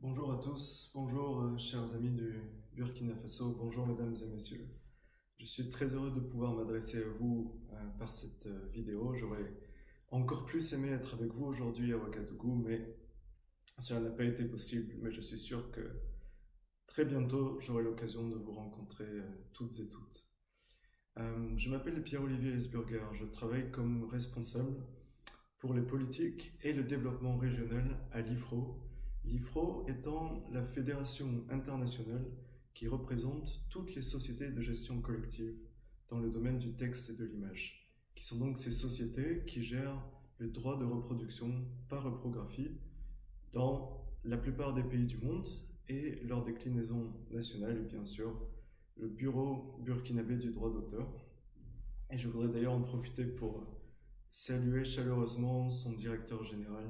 Bonjour à tous, bonjour chers amis du Burkina Faso, bonjour mesdames et messieurs. Je suis très heureux de pouvoir m'adresser à vous par cette vidéo. J'aurais encore plus aimé être avec vous aujourd'hui à Ouagadougou, mais cela n'a pas été possible. Mais je suis sûr que très bientôt j'aurai l'occasion de vous rencontrer toutes et toutes. Je m'appelle Pierre-Olivier Lesburger, je travaille comme responsable pour les politiques et le développement régional à l'IFRO. L'IFRO étant la fédération internationale qui représente toutes les sociétés de gestion collective dans le domaine du texte et de l'image, qui sont donc ces sociétés qui gèrent le droit de reproduction par reprographie dans la plupart des pays du monde et leur déclinaison nationale et bien sûr le Bureau burkinabé du droit d'auteur. Et je voudrais d'ailleurs en profiter pour saluer chaleureusement son directeur général,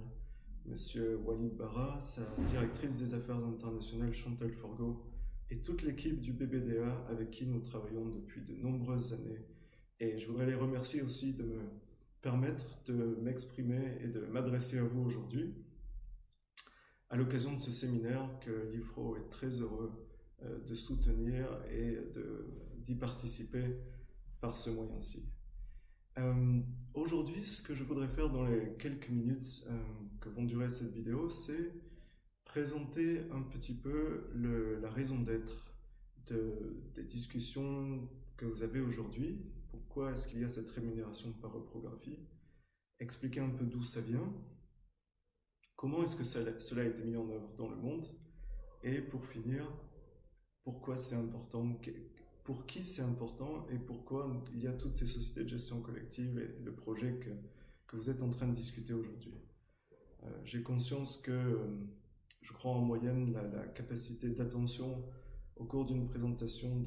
Monsieur Walid Barra, sa directrice des affaires internationales Chantal Forgot et toute l'équipe du BBDA avec qui nous travaillons depuis de nombreuses années. Et je voudrais les remercier aussi de me permettre de m'exprimer et de m'adresser à vous aujourd'hui à l'occasion de ce séminaire que l'IFRO est très heureux de soutenir et d'y participer par ce moyen-ci. Aujourd'hui, ce que je voudrais faire dans les quelques minutes que vont durer cette vidéo, c'est présenter un petit peu la raison d'être des discussions que vous avez aujourd'hui. Pourquoi est-ce qu'il y a cette rémunération par reprographie? Expliquer un peu d'où ça vient. Comment est-ce que cela a été mis en œuvre dans le monde? Et pour finir, pourquoi c'est important, pour qui c'est important et pourquoi il y a toutes ces sociétés de gestion collective et le projet que vous êtes en train de discuter aujourd'hui. J'ai conscience que je crois en moyenne la capacité d'attention au cours d'une présentation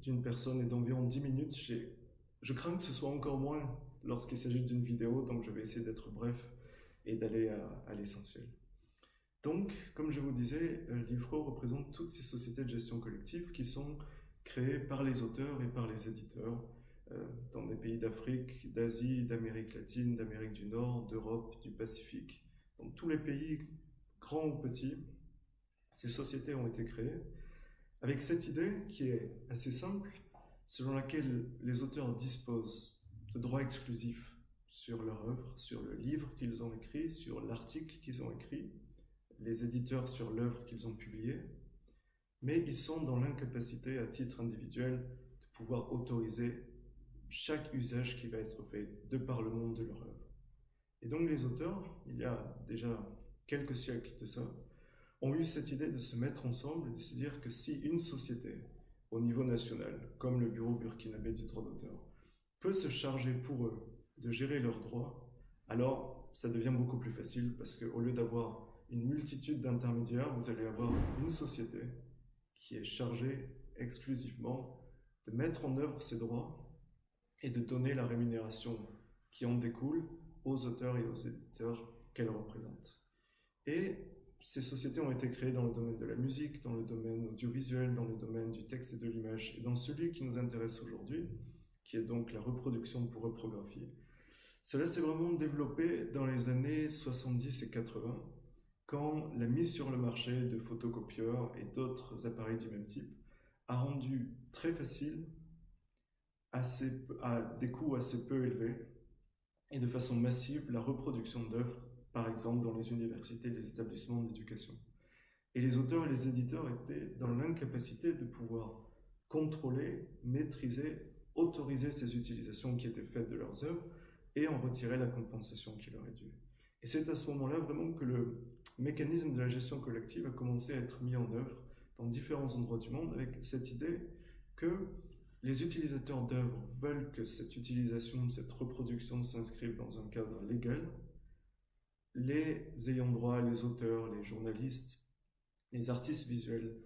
d'une personne est d'environ 10 minutes. Je crains que ce soit encore moins lorsqu'il s'agit d'une vidéo, donc je vais essayer d'être bref et d'aller à l'essentiel. Donc, comme je vous disais, l'IFRO représente toutes ces sociétés de gestion collective qui sont créées par les auteurs et par les éditeurs dans des pays d'Afrique, d'Asie, d'Amérique latine, d'Amérique du Nord, d'Europe, du Pacifique. Dans tous les pays, grands ou petits, ces sociétés ont été créées avec cette idée qui est assez simple, selon laquelle les auteurs disposent de droits exclusifs sur leur œuvre, sur le livre qu'ils ont écrit, sur l'article qu'ils ont écrit, les éditeurs sur l'œuvre qu'ils ont publiée, mais ils sont dans l'incapacité à titre individuel de pouvoir autoriser chaque usage qui va être fait de par le monde de leur œuvre. Et donc les auteurs, il y a déjà quelques siècles de ça, ont eu cette idée de se mettre ensemble et de se dire que si une société au niveau national, comme le Bureau burkinabé du droit d'auteur, peut se charger pour eux de gérer leurs droits, alors ça devient beaucoup plus facile parce qu'au lieu d'avoir une multitude d'intermédiaires, vous allez avoir une société qui est chargée exclusivement de mettre en œuvre ces droits et de donner la rémunération qui en découle aux auteurs et aux éditeurs qu'elle représente. Et ces sociétés ont été créées dans le domaine de la musique, dans le domaine audiovisuel, dans le domaine du texte et de l'image, et dans celui qui nous intéresse aujourd'hui, qui est donc la reproduction pour reprographie. Cela s'est vraiment développé dans les années 70 et 80, quand la mise sur le marché de photocopieurs et d'autres appareils du même type a rendu très facile, à des coûts assez peu élevés, et de façon massive, la reproduction d'œuvres, par exemple dans les universités et les établissements d'éducation. Et les auteurs et les éditeurs étaient dans l'incapacité de pouvoir contrôler, maîtriser, autoriser ces utilisations qui étaient faites de leurs œuvres et en retirer la compensation qui leur est due. Et c'est à ce moment-là vraiment que le mécanisme de la gestion collective a commencé à être mis en œuvre dans différents endroits du monde avec cette idée que les utilisateurs d'œuvres veulent que cette utilisation, cette reproduction s'inscrive dans un cadre légal. Les ayants droit, les auteurs, les journalistes, les artistes visuels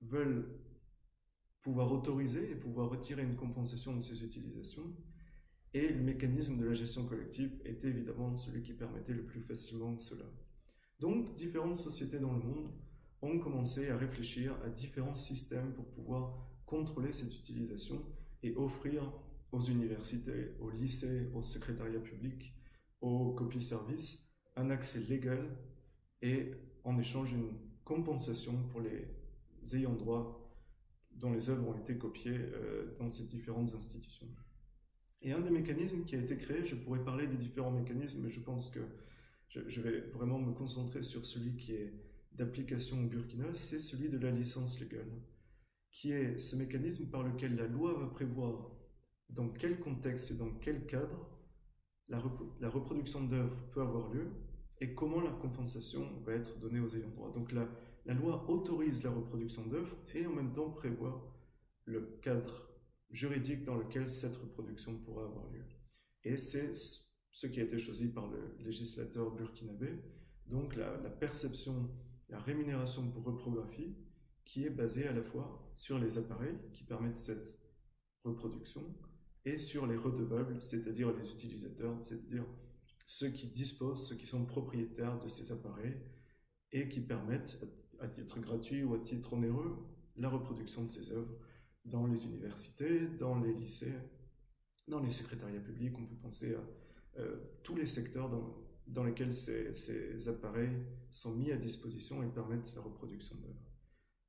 veulent pouvoir autoriser et pouvoir retirer une compensation de ces utilisations. Et le mécanisme de la gestion collective était évidemment celui qui permettait le plus facilement cela. Donc, différentes sociétés dans le monde ont commencé à réfléchir à différents systèmes pour pouvoir contrôler cette utilisation et offrir aux universités, aux lycées, au secrétariat public, aux copies-services, un accès légal et en échange d'une compensation pour les ayants droit dont les œuvres ont été copiées dans ces différentes institutions. Et un des mécanismes qui a été créé, je pourrais parler des différents mécanismes, mais je pense que je vais vraiment me concentrer sur celui qui est d'application au Burkina, c'est celui de la licence légale, qui est ce mécanisme par lequel la loi va prévoir dans quel contexte et dans quel cadre la reproduction d'œuvres peut avoir lieu et comment la compensation va être donnée aux ayants droit. Donc la loi autorise la reproduction d'œuvres et en même temps prévoit le cadre juridique dans lequel cette reproduction pourra avoir lieu. Et c'est ce qui a été choisi par le législateur burkinabé, donc la perception, la rémunération pour reprographie, qui est basée à la fois sur les appareils qui permettent cette reproduction et sur les redevables, c'est-à-dire les utilisateurs, c'est-à-dire ceux qui disposent, ceux qui sont propriétaires de ces appareils et qui permettent, à titre gratuit ou à titre onéreux, la reproduction de ces œuvres dans les universités, dans les lycées, dans les secrétariats publics. On peut penser à tous les secteurs dans lesquels ces appareils sont mis à disposition et permettent la reproduction d'œuvres.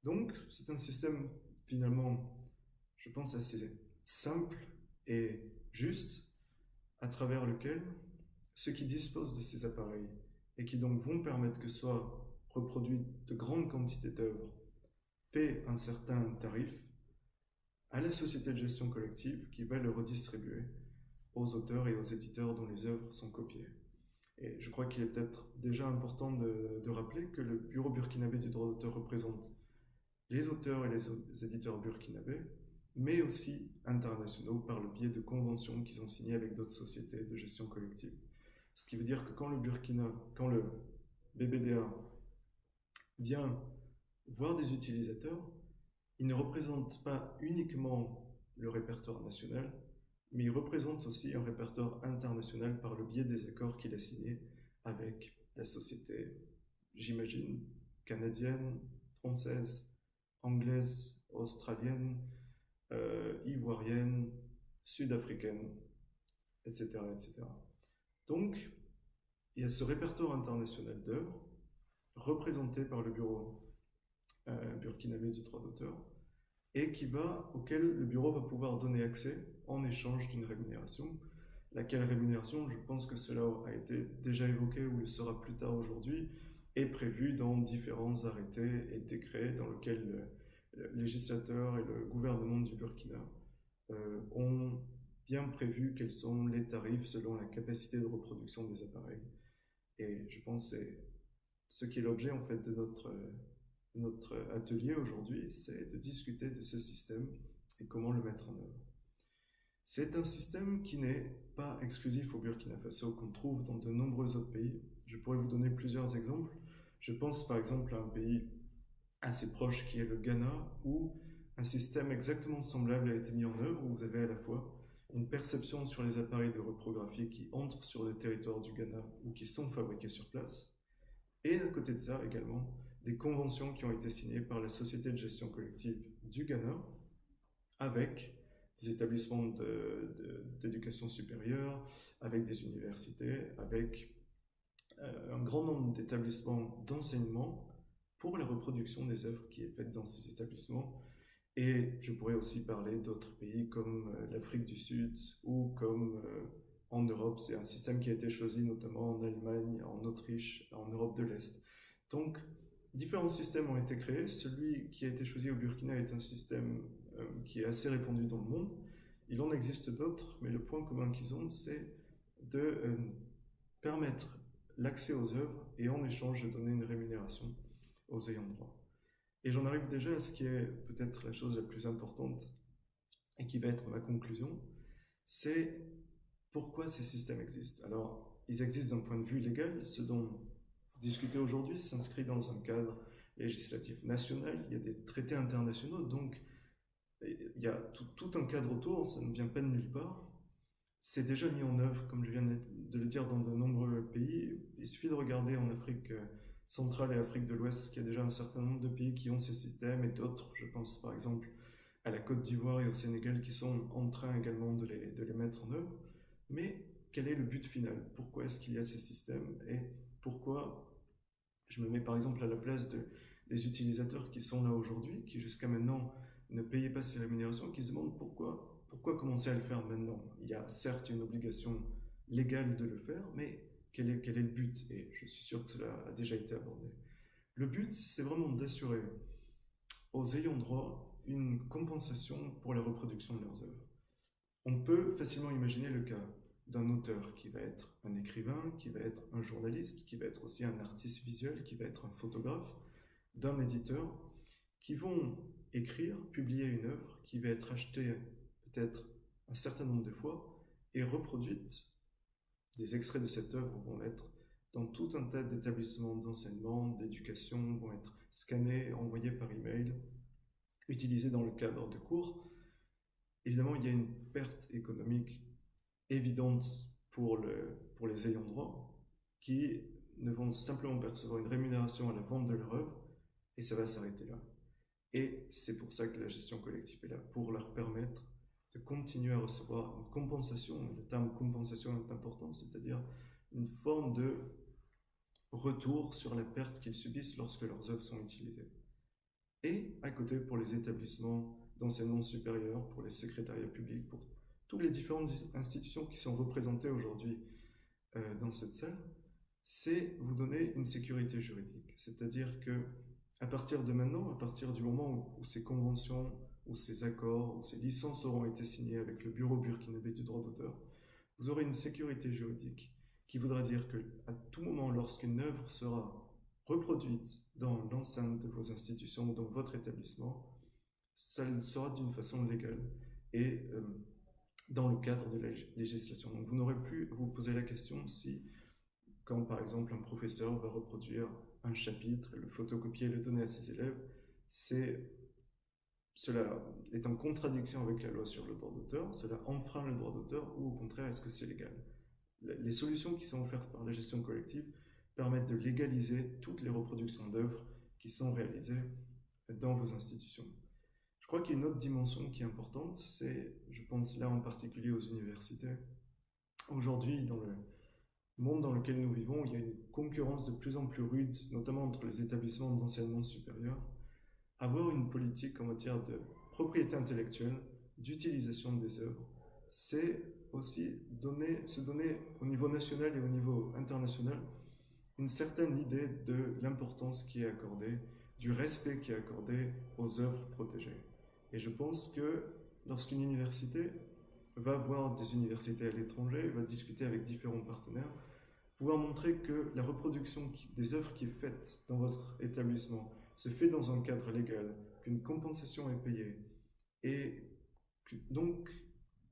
Donc, c'est un système finalement, je pense, assez simple et juste, à travers lequel ceux qui disposent de ces appareils et qui donc vont permettre que soient reproduites de grandes quantités d'œuvres paient un certain tarif à la société de gestion collective qui va le redistribuer aux auteurs et aux éditeurs dont les œuvres sont copiées. Et je crois qu'il est peut-être déjà important de rappeler que le Bureau burkinabé du droit d'auteur représente les auteurs et les éditeurs burkinabés, mais aussi internationaux par le biais de conventions qu'ils ont signées avec d'autres sociétés de gestion collective. Ce qui veut dire que quand le BBDA vient voir des utilisateurs, il ne représente pas uniquement le répertoire national, mais il représente aussi un répertoire international par le biais des accords qu'il a signés avec la société, j'imagine, canadienne, française, anglaise, australienne, ivoirienne, sud-africaine, etc., etc. Donc, il y a ce répertoire international d'œuvres représenté par le bureau burkinabé du droit d'auteur et auquel le bureau va pouvoir donner accès en échange d'une rémunération, laquelle rémunération, je pense que cela a été déjà évoqué ou le sera plus tard aujourd'hui, est prévue dans différents arrêtés et décrets dans lesquels le législateur et le gouvernement du Burkina ont bien prévu quels sont les tarifs selon la capacité de reproduction des appareils. Et je pense que c'est ce qui est l'objet en fait de notre atelier aujourd'hui, c'est de discuter de ce système et comment le mettre en œuvre. C'est un système qui n'est pas exclusif au Burkina Faso, qu'on trouve dans de nombreux autres pays. Je pourrais vous donner plusieurs exemples. Je pense par exemple à un pays assez proche qui est le Ghana, où un système exactement semblable a été mis en œuvre, où vous avez à la fois une perception sur les appareils de reprographie qui entrent sur le territoire du Ghana ou qui sont fabriqués sur place, et à côté de ça également des conventions qui ont été signées par la Société de gestion collective du Ghana avec des établissements d'éducation supérieure, avec des universités, avec un grand nombre d'établissements d'enseignement pour la reproduction des œuvres qui est faite dans ces établissements. Et je pourrais aussi parler d'autres pays comme l'Afrique du Sud ou comme en Europe. C'est un système qui a été choisi notamment en Allemagne, en Autriche, en Europe de l'Est. Donc, différents systèmes ont été créés. Celui qui a été choisi au Burkina est un système qui est assez répandu dans le monde. Il en existe d'autres, mais le point commun qu'ils ont, c'est de permettre l'accès aux œuvres et en échange de donner une rémunération aux ayants droit. Et j'en arrive déjà à ce qui est peut-être la chose la plus importante et qui va être ma conclusion, c'est pourquoi ces systèmes existent. Alors, ils existent d'un point de vue légal. Ce dont vous discutez aujourd'hui s'inscrit dans un cadre législatif national. Il y a des traités internationaux, donc il y a tout un cadre autour, ça ne vient pas de nulle part. C'est déjà mis en œuvre, comme je viens de le dire, dans de nombreux pays. Il suffit de regarder en Afrique centrale et Afrique de l'Ouest, qu'il y a déjà un certain nombre de pays qui ont ces systèmes et d'autres, je pense par exemple à la Côte d'Ivoire et au Sénégal, qui sont en train également de les mettre en œuvre. Mais quel est le but final? Pourquoi est-ce qu'il y a ces systèmes et pourquoi Je me mets par exemple à la place des utilisateurs qui sont là aujourd'hui, qui jusqu'à maintenant ne payaient pas ces rémunérations, qui se demandent pourquoi commencer à le faire maintenant. Il y a certes une obligation légale de le faire, mais quel est le but? Et je suis sûr que cela a déjà été abordé. Le but, c'est vraiment d'assurer aux ayants droit une compensation pour la reproduction de leurs œuvres. On peut facilement imaginer le cas d'un auteur qui va être un écrivain, qui va être un journaliste, qui va être aussi un artiste visuel, qui va être un photographe, d'un éditeur, qui vont écrire, publier une œuvre qui va être achetée peut-être un certain nombre de fois et reproduite. Des extraits de cette œuvre vont être dans tout un tas d'établissements d'enseignement, d'éducation, vont être scannés, envoyés par email, utilisés dans le cadre de cours. Évidemment, il y a une perte économique évidente pour les ayants droit qui ne vont simplement percevoir une rémunération à la vente de leur œuvre et ça va s'arrêter là. Et c'est pour ça que la gestion collective est là, pour leur permettre de continuer à recevoir une compensation. Le terme compensation est important, c'est-à-dire une forme de retour sur la perte qu'ils subissent lorsque leurs œuvres sont utilisées. Et à côté, pour les établissements d'enseignement supérieur, pour les secrétariats publics, pour toutes les différentes institutions qui sont représentées aujourd'hui dans cette salle, c'est vous donner une sécurité juridique. C'est-à-dire que à partir de maintenant, à partir du moment où ces conventions, où ces accords, où ces licences auront été signées avec le Bureau burkinabé du droit d'auteur, vous aurez une sécurité juridique qui voudra dire que à tout moment, lorsqu'une œuvre sera reproduite dans l'enceinte de vos institutions ou dans votre établissement, ça le sera d'une façon légale et dans le cadre de la législation. Donc vous n'aurez plus à vous poser la question si, quand par exemple un professeur va reproduire un chapitre, le photocopier et le donner à ses élèves, cela est en contradiction avec la loi sur le droit d'auteur, cela enfreint le droit d'auteur ou au contraire est-ce que c'est légal? Les solutions qui sont offertes par la gestion collective permettent de légaliser toutes les reproductions d'œuvres qui sont réalisées dans vos institutions. Je crois qu'il y a une autre dimension qui est importante, c'est, je pense là en particulier aux universités. Aujourd'hui, dans le monde dans lequel nous vivons, il y a une concurrence de plus en plus rude, notamment entre les établissements d'enseignement supérieur. Avoir une politique en matière de propriété intellectuelle, d'utilisation des œuvres, c'est aussi se donner au niveau national et au niveau international une certaine idée de l'importance qui est accordée, du respect qui est accordé aux œuvres protégées. Et je pense que lorsqu'une université va voir des universités à l'étranger, va discuter avec différents partenaires, pouvoir montrer que la reproduction des œuvres qui est faite dans votre établissement se fait dans un cadre légal, qu'une compensation est payée, et donc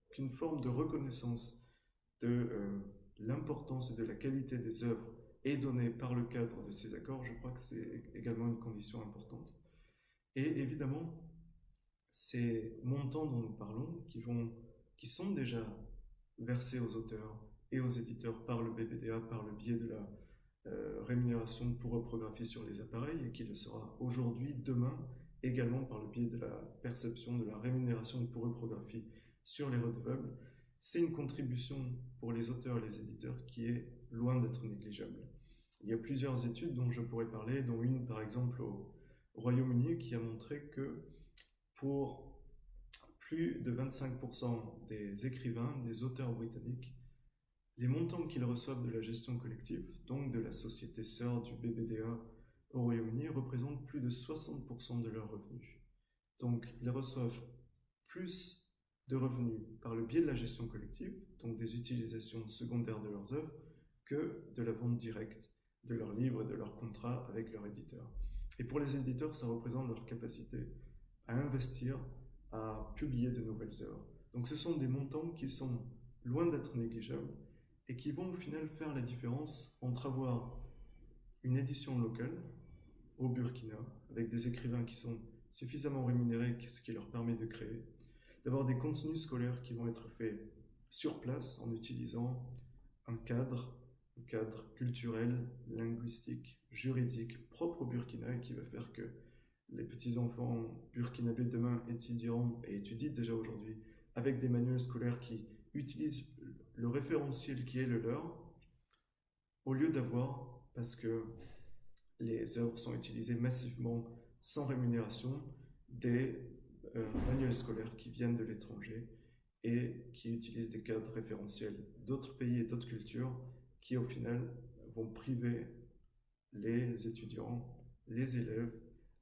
qu'une forme de reconnaissance de l'importance et de la qualité des œuvres est donnée par le cadre de ces accords, je crois que c'est également une condition importante. Et évidemment, ces montants dont nous parlons, qui sont déjà versés aux auteurs et aux éditeurs par le BBDA, par le biais de la rémunération pour reprographie sur les appareils, et qui le sera aujourd'hui, demain, également par le biais de la perception de la rémunération pour reprographie sur les redevables, c'est une contribution pour les auteurs et les éditeurs qui est loin d'être négligeable. Il y a plusieurs études dont je pourrais parler, dont une par exemple au Royaume-Uni qui a montré que pour plus de 25% des écrivains, des auteurs britanniques, les montants qu'ils reçoivent de la gestion collective, donc de la société sœur du BBDA au Royaume-Uni, représentent plus de 60% de leurs revenus. Donc ils reçoivent plus de revenus par le biais de la gestion collective, donc des utilisations secondaires de leurs œuvres, que de la vente directe de leurs livres et de leurs contrats avec leur éditeur. Et pour les éditeurs, ça représente leur capacité à investir, à publier de nouvelles œuvres. Donc ce sont des montants qui sont loin d'être négligeables et qui vont au final faire la différence entre avoir une édition locale au Burkina, avec des écrivains qui sont suffisamment rémunérés, ce qui leur permet de créer, d'avoir des contenus scolaires qui vont être faits sur place en utilisant un cadre culturel, linguistique, juridique propre au Burkina et qui va faire que les petits-enfants burkinabés de demain étudieront et étudient déjà aujourd'hui avec des manuels scolaires qui utilisent le référentiel qui est le leur, au lieu d'avoir, parce que les œuvres sont utilisées massivement sans rémunération des manuels scolaires qui viennent de l'étranger et qui utilisent des cadres référentiels d'autres pays et d'autres cultures qui, au final, vont priver les étudiants, les élèves,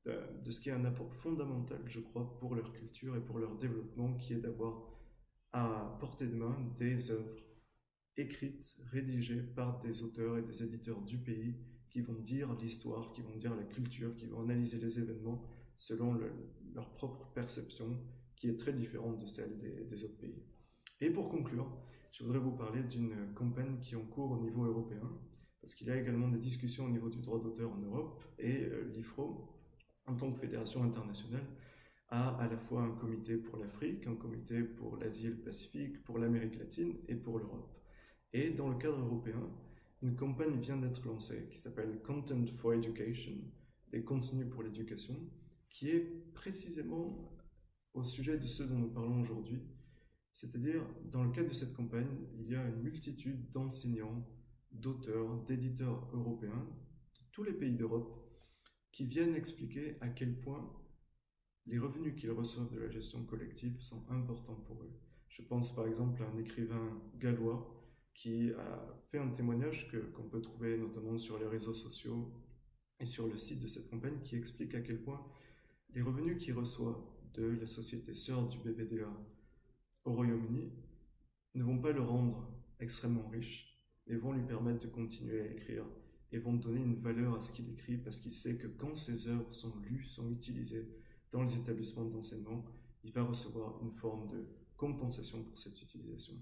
de ce qui est un apport fondamental, je crois, pour leur culture et pour leur développement, qui est d'avoir à portée de main des œuvres écrites, rédigées par des auteurs et des éditeurs du pays qui vont dire l'histoire, qui vont dire la culture, qui vont analyser les événements selon leur propre perception, qui est très différente de celle des autres pays. Et pour conclure, je voudrais vous parler d'une campagne qui est en cours au niveau européen, parce qu'il y a également des discussions au niveau du droit d'auteur en Europe, et l'IFRO, en tant que fédération internationale, a à la fois un comité pour l'Afrique, un comité pour l'Asie et le Pacifique, pour l'Amérique latine et pour l'Europe. Et dans le cadre européen, une campagne vient d'être lancée qui s'appelle Content for Education, des contenus pour l'éducation, qui est précisément au sujet de ce dont nous parlons aujourd'hui. C'est-à-dire, dans le cadre de cette campagne, il y a une multitude d'enseignants, d'auteurs, d'éditeurs européens, de tous les pays d'Europe, qui viennent expliquer à quel point les revenus qu'ils reçoivent de la gestion collective sont importants pour eux. Je pense par exemple à un écrivain gallois qui a fait un témoignage qu'on peut trouver notamment sur les réseaux sociaux et sur le site de cette campagne, qui explique à quel point les revenus qu'il reçoit de la société sœur du BBDA au Royaume-Uni ne vont pas le rendre extrêmement riche, mais vont lui permettre de continuer à écrire et vont donner une valeur à ce qu'il écrit, parce qu'il sait que quand ses œuvres sont lues, sont utilisées dans les établissements d'enseignement, il va recevoir une forme de compensation pour cette utilisation.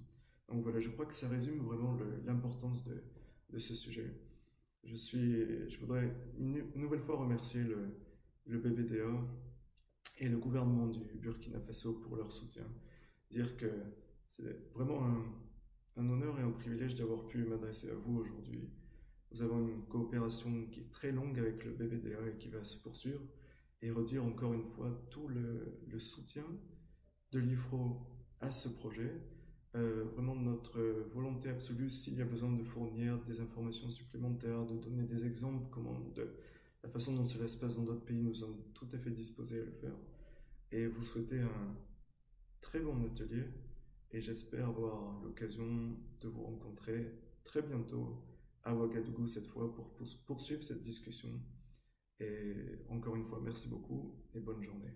Donc voilà, je crois que ça résume vraiment l'importance de ce sujet. Je voudrais une nouvelle fois remercier le BBDA et le gouvernement du Burkina Faso pour leur soutien. Dire que c'est vraiment un honneur et un privilège d'avoir pu m'adresser à vous aujourd'hui. Nous avons une coopération qui est très longue avec le BBDA et qui va se poursuivre. Et redire encore une fois tout le soutien de l'IFRO à ce projet. Vraiment notre volonté absolue, s'il y a besoin de fournir des informations supplémentaires, de donner des exemples, de la façon dont cela se passe dans d'autres pays, nous sommes tout à fait disposés à le faire. Et vous souhaitez un très bon atelier, et j'espère avoir l'occasion de vous rencontrer très bientôt à Ouagadougou cette fois pour poursuivre cette discussion. Et encore une fois, merci beaucoup et bonne journée.